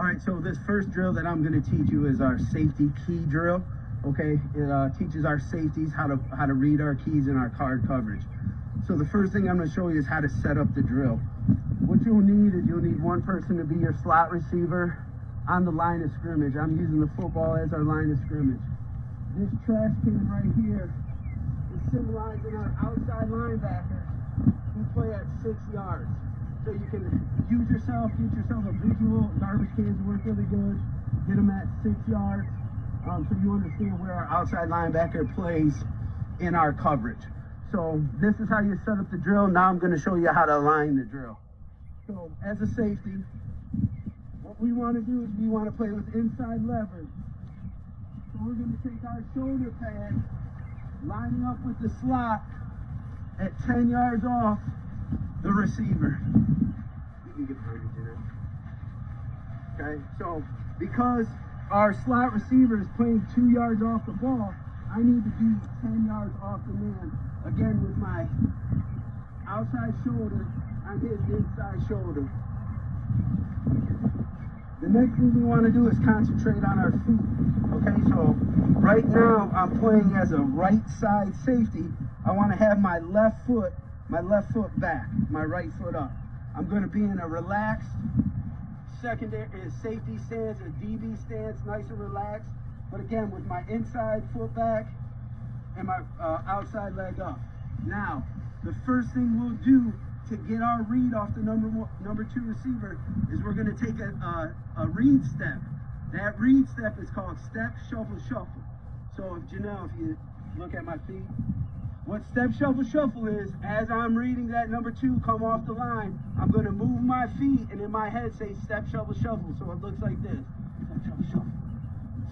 right, so this first drill that I'm going to teach you is our safety key drill. Okay, it teaches our safeties how to read our keys in our card coverage. So the first thing I'm going to show you is how to set up the drill. What you'll need is you'll need one person to be your slot receiver on the line of scrimmage. I'm using the football as our line of scrimmage. This trash can right here is symbolizing our outside linebackers who play at 6 yards. So you can get yourself a visual. Garbage cans work really good. Get them at 6 yards, so you understand where our outside linebacker plays in our coverage. So this is how you set up the drill. Now I'm going to show you how to align the drill. So as a safety, what we want to do is we want to play with inside leverage. So we're going to take our shoulder pad, lining up with the slot at 10 yards off the receiver. You can get behind me, okay, so because our slot receiver is playing 2 yards off the ball, I need to be 10 yards off the man. Again, with my outside shoulder on his inside shoulder. The next thing we want to do is concentrate on our feet. Okay, so right now I'm playing as a right side safety. I want to have my left foot back, my right foot up. I'm going to be in a relaxed secondary safety stance, a DB stance, nice and relaxed. But again, with my inside foot back and my outside leg up. Now, the first thing we'll do to get our read off the number 2 receiver is we're going to take a read step. That read step is called step, shuffle, shuffle. So Janelle, if you look at my feet, what step, shuffle, shuffle is, as I'm reading that number 2 come off the line, I'm going to move my feet and in my head say step, shuffle, shuffle. So it looks like this. Step, shuffle, shuffle.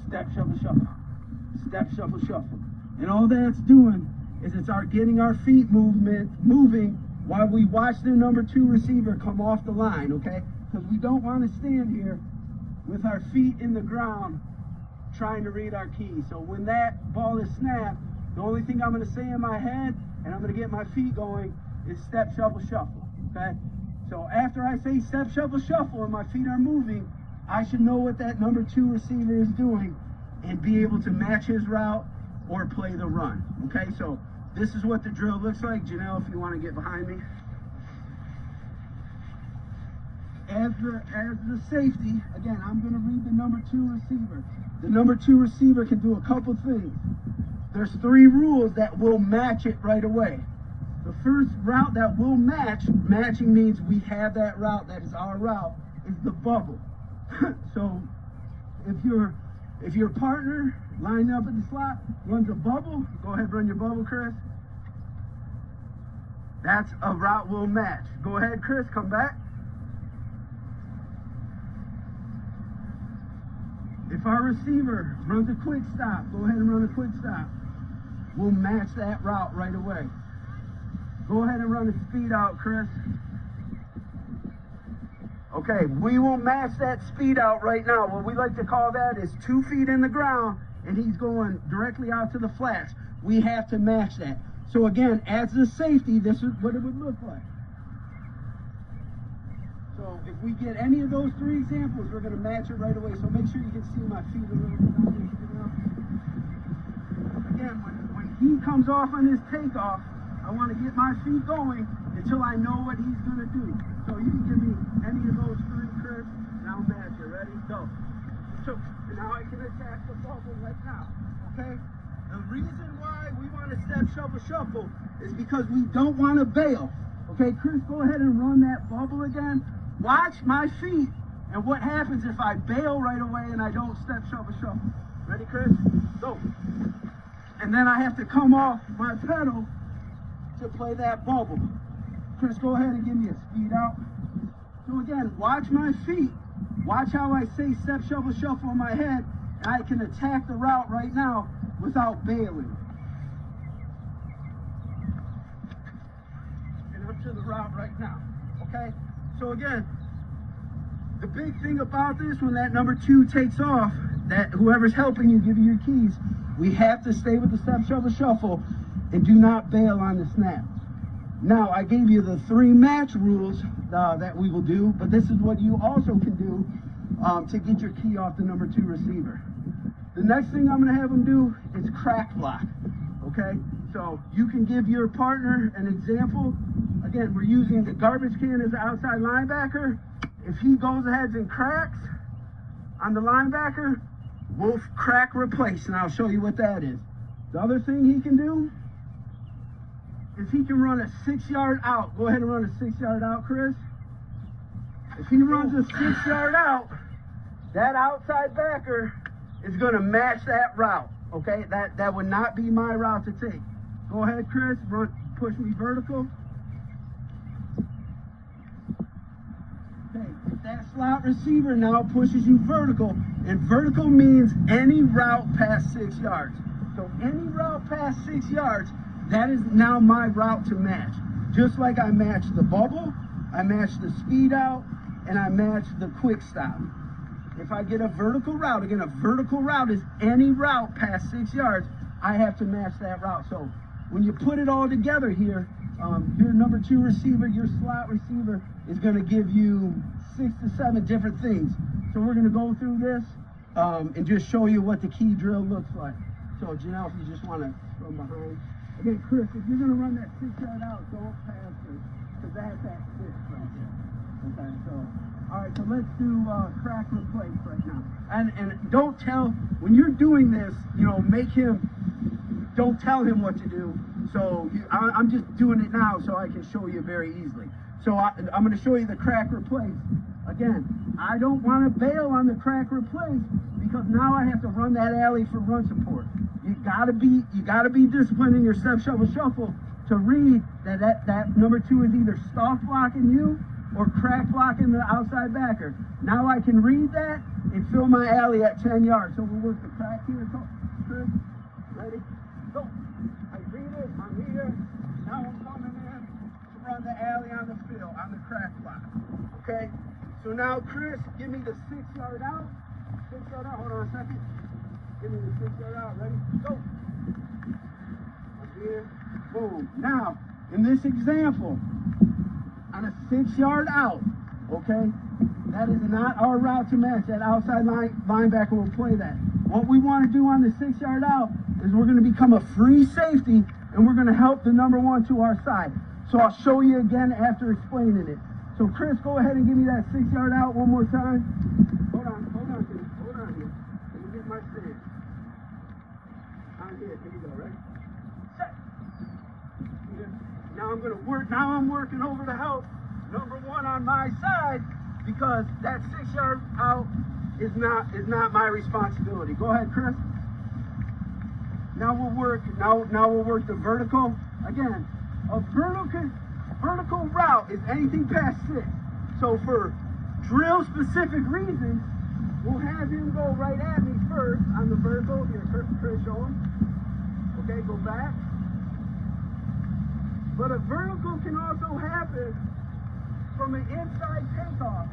Step, shuffle, shuffle. Step, shuffle, shuffle. And all that's doing is it's getting our feet moving while we watch the number 2 receiver come off the line, okay? Because we don't want to stand here with our feet in the ground trying to read our keys. So when that ball is snapped, the only thing I'm going to say in my head, and I'm going to get my feet going, is step, shuffle, shuffle, okay? So after I say step, shuffle, shuffle, and my feet are moving, I should know what that number 2 receiver is doing and be able to match his route or play the run, okay? So this is what the drill looks like. Janelle, if you want to get behind me. As the safety, again, I'm going to read the number 2 receiver. The number 2 receiver can do a couple things. There's 3 rules that will match it right away. The first route that will matching means we have that route, that is our route, is the bubble. So if your partner lined up in the slot runs a bubble, go ahead, run your bubble, Chris. That's a route we'll match. Go ahead, Chris, come back. If our receiver runs a quick stop, go ahead and run a quick stop. We'll match that route right away. Go ahead and run a speed out, Chris. Okay, we will match that speed out right now. What we like to call that is 2 feet in the ground, and he's going directly out to the flats. We have to match that. So again, as the safety, this is what it would look like. So if we get any of those 3 examples, we're going to match it right away. So make sure you can see my feet a little bit. Again, when he comes off on his takeoff, I want to get my feet going until I know what he's going to do. So you can give me any of those 3 curves, and I'll match it. Ready? Go. So now I can attack the bubble right now. Okay? The reason why we want to step, shuffle, shuffle is because we don't want to bail. Okay, Chris, go ahead and run that bubble again. Watch my feet and what happens if I bail right away and I don't step, shuffle, shuffle. Ready, Chris? Go. And then I have to come off my pedal to play that bubble. Chris, go ahead and give me a speed out. So again, watch my feet. Watch how I say step, shuffle, shuffle in my head, and I can attack the route right now without bailing. And up to the route right now, okay? So again, the big thing about this, when that number 2 takes off, that whoever's helping you give you your keys, we have to stay with the step, shuffle, shuffle, and do not bail on the snap. Now, I gave you the 3 match rules that we will do, but this is what you also can do to get your key off the number 2 receiver. The next thing I'm going to have them do is crack block, okay? So you can give your partner an example. Again, we're using the garbage can as the outside linebacker. If he goes ahead and cracks on the linebacker, we'll crack replace, and I'll show you what that is. The other thing he can do is he can run a 6-yard out. Go ahead and run a 6-yard out, Chris. If he runs a 6-yard out, that outside backer is going to match that route, okay? That would not be my route to take. Go ahead, Chris. Run, push me vertical. Okay, that slot receiver now pushes you vertical, and vertical means any route past 6 yards. So any route past 6 yards, that is now my route to match. Just like I match the bubble, I match the speed out, and I match the quick stop. If I get a vertical route, again, a vertical route is any route past 6 yards, I have to match that route. So when you put it all together here, your number 2 receiver, your slot receiver is going to give you 6 to 7 different things. So we're going to go through this and just show you what the key drill looks like. So Janelle, if you just want to from behind. Again, Chris, if you're going to run that 6-yard out, don't pass it, because that's that 6 right there. Okay, so, all right, so let's do crack replace right now. And don't tell, when you're doing this, you know, don't tell him what to do. So I'm just doing it now so I can show you very easily. So I'm going to show you the crack replace. Again, I don't want to bail on the crack replace because now I have to run that alley for run support. You gotta be disciplined in your step shovel shuffle to read that number 2 is either soft blocking you or crack blocking the outside backer. Now I can read that and fill my alley at 10 yards. So we'll work the crack here. So, Chris, ready? Go. I read it. I'm here. Now I'm coming in to run the alley on the fill, on the crack block. Okay. So now, Chris, give me the 6-yard out. 6-yard out. Hold on a second. Give me the 6-yard out. Ready? Go. Up here. Boom. Now, in this example, on a 6-yard out, okay, that is not our route to match. That outside linebacker will play that. What we want to do on the 6-yard out is we're going to become a free safety, and we're going to help the number 1 to our side. So I'll show you again after explaining it. So Chris, go ahead and give me that 6-yard out one more time. Hold on here. Let me get my stand. On here you go, ready? Set. Here. Now I'm gonna work, I'm working over to help number 1 on my side because that 6-yard out is not my responsibility. Go ahead, Chris. Now we'll work the vertical. Again, a vertical route is anything past 6. So for drill specific reasons, we'll have him go right at me first on the vertical. Here, Chris, show him. Okay, go back. But a vertical can also happen from an inside takeoff.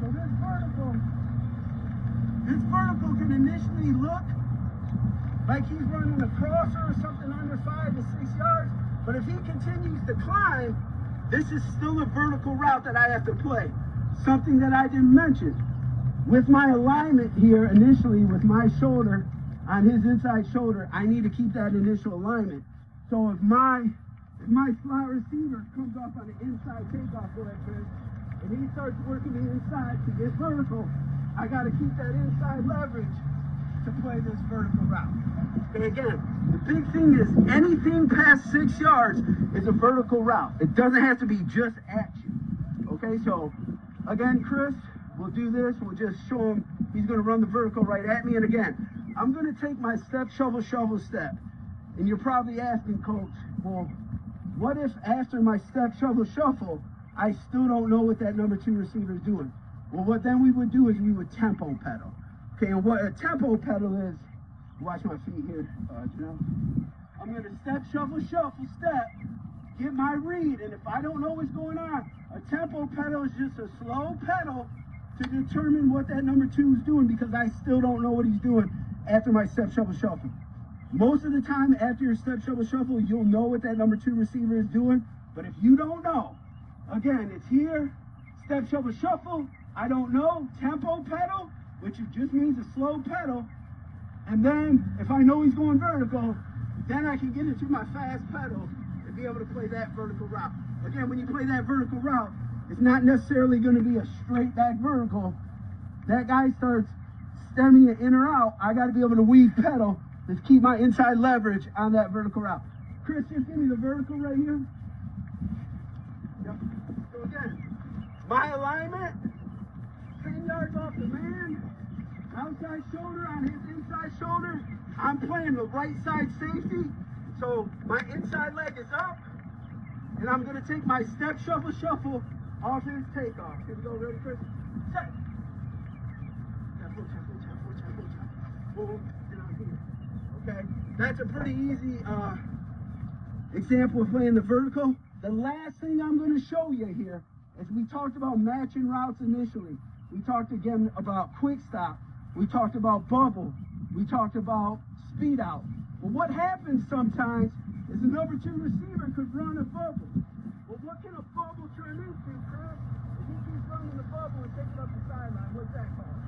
So this vertical can initially look like he's running a crosser or something under 5 to 6 yards. But if he continues to climb, this is still a vertical route that I have to play. Something that I didn't mention. With my alignment here, initially with my shoulder, on his inside shoulder, I need to keep that initial alignment. So if my slot receiver comes off on the inside takeoff, go ahead, Chris, and he starts working the inside to get vertical, I got to keep that inside leverage to play this vertical route. Okay, again, the big thing is anything past 6 yards is a vertical route. It doesn't have to be just at you. Okay, so again, Chris, we'll do this. We'll just show him he's going to run the vertical right at me. And again, I'm going to take my step, shovel, shovel, step. And you're probably asking, Coach, well, what if after my step, shovel, shuffle, I still don't know what that number 2 receiver is doing? Well, what then we would do is we would tempo pedal. Okay, and what a tempo pedal is, watch my feet here, Janelle. I'm going to step, shuffle, shuffle, step, get my read, and if I don't know what's going on, a tempo pedal is just a slow pedal to determine what that number 2 is doing because I still don't know what he's doing after my step, shuffle, shuffle. Most of the time after your step, shuffle, shuffle, you'll know what that number 2 receiver is doing. But if you don't know, again, it's here, step, shuffle, shuffle. I don't know, tempo pedal, which just means a slow pedal. And then if I know he's going vertical, then I can get into my fast pedal and be able to play that vertical route. Again, when you play that vertical route, it's not necessarily going to be a straight back vertical. That guy starts stemming it in or out. I got to be able to weave pedal to keep my inside leverage on that vertical route. Chris, just give me the vertical right here. Yep. So again, my alignment, 10 yards off the man, outside shoulder on his inside shoulder. I'm playing the right side safety. So my inside leg is up, and I'm gonna take my step, shuffle, shuffle off his takeoff. Here we go, ready, Chris? Set. Tempo, tempo, tempo, tempo, tempo. Boom, down here. Okay, that's a pretty easy example of playing the vertical. The last thing I'm gonna show you here is we talked about matching routes initially. We talked again about quick stop. We talked about bubble. We talked about speed out. Well, what happens sometimes is the number 2 receiver could run a bubble. Well, what can a bubble turn into, Chris? If he keeps running the bubble and taking up the sideline, what's that called?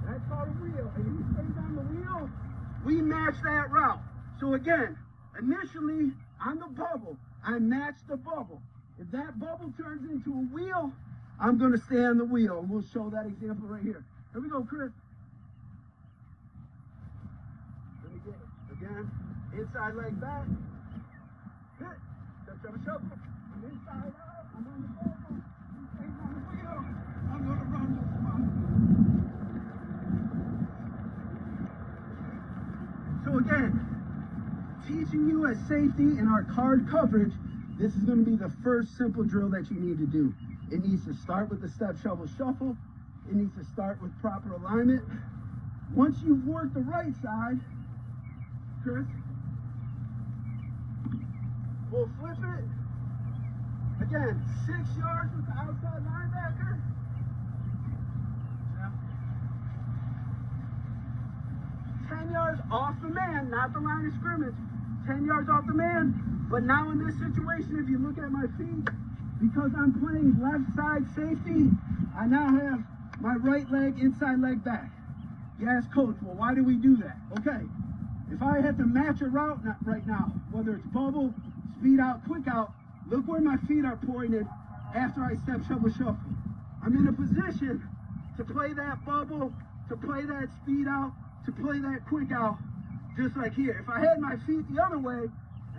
That's called a wheel. And if he stays on the wheel, we match that route. So again, initially on the bubble, I match the bubble. If that bubble turns into a wheel, I'm going to stay on the wheel. And we'll show that example right here. Here we go, Chris. Let me get it. Again, inside leg back. Hit. Step, shuffle, shuffle. I'm inside out. I'm on the bubble. He's staying on the wheel. I'm going to run this one. So again, teaching you as safety in our card coverage, this is going to be the first simple drill that you need to do. It needs to start with the step, shuffle, shuffle. It needs to start with proper alignment. Once you've worked the right side, Chris, we'll flip it. Again, 6 yards with the outside linebacker. Yeah. 10 yards off the man, not the line of scrimmage. 10 yards off the man. But now in this situation, if you look at my feet, because I'm playing left side safety, I now have my right leg, inside leg back. Yes, coach, well, why do we do that? Okay, if I had to match a route right now, whether it's bubble, speed out, quick out, look where my feet are pointed after I step, shuffle, shuffle. I'm in a position to play that bubble, to play that speed out, to play that quick out, just like here. If I had my feet the other way,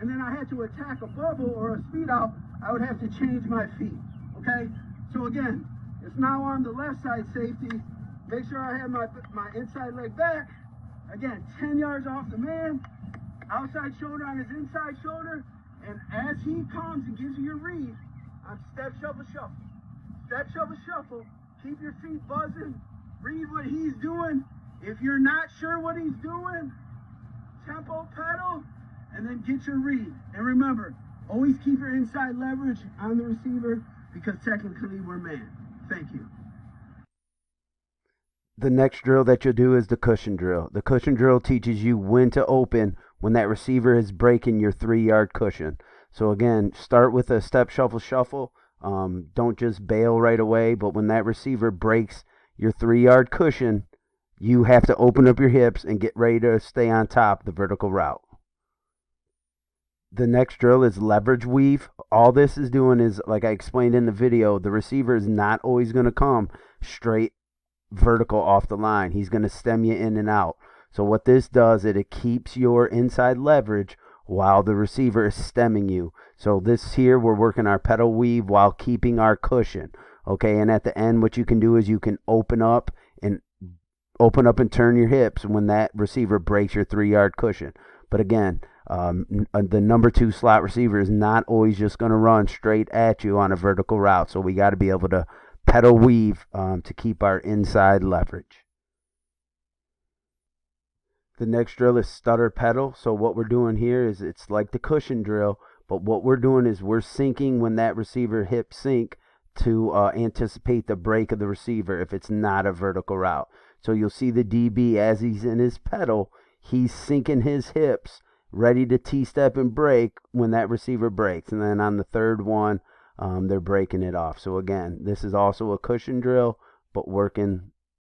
and then I had to attack a bubble or a speed out, I would have to change my feet, okay? So again, if now I'm the left side safety, make sure I have my inside leg back. Again, 10 yards off the man, outside shoulder on his inside shoulder, and as he comes and gives you your read, I'm step, shuffle, shuffle. Step, shuffle, shuffle. Keep your feet buzzing. Read what he's doing. If you're not sure what he's doing, tempo pedal, and then get your read. And remember, always keep your inside leverage on the receiver because technically we're man. Thank you. The next drill that you'll do is the cushion drill. The cushion drill teaches you when to open when that receiver is breaking your 3-yard cushion. So again, start with a step, shuffle, shuffle. Don't just bail right away, but when that receiver breaks your 3-yard cushion, you have to open up your hips and get ready to stay on top of the vertical route. The next drill is leverage weave. All this is doing is, like I explained in the video, the receiver is not always going to come straight vertical off the line. He's going to stem you in and out. So what this does, it keeps your inside leverage while the receiver is stemming you. So this here, we're working our pedal weave while keeping our cushion. Okay, and at the end, what you can do is you can open up and turn your hips when that receiver breaks your 3-yard cushion. But again, the number 2 slot receiver is not always just going to run straight at you on a vertical route. So we got to be able to pedal weave to keep our inside leverage. The next drill is stutter pedal. So what we're doing here is it's like the cushion drill, but what we're doing is we're syncing when that receiver hip sync to anticipate the break of the receiver if it's not a vertical route. So you'll see the DB as he's in his pedal, he's syncing his hips ready to T-step and break when that receiver breaks. And then on the third one, they're breaking it off. So again, this is also a cushion drill, but working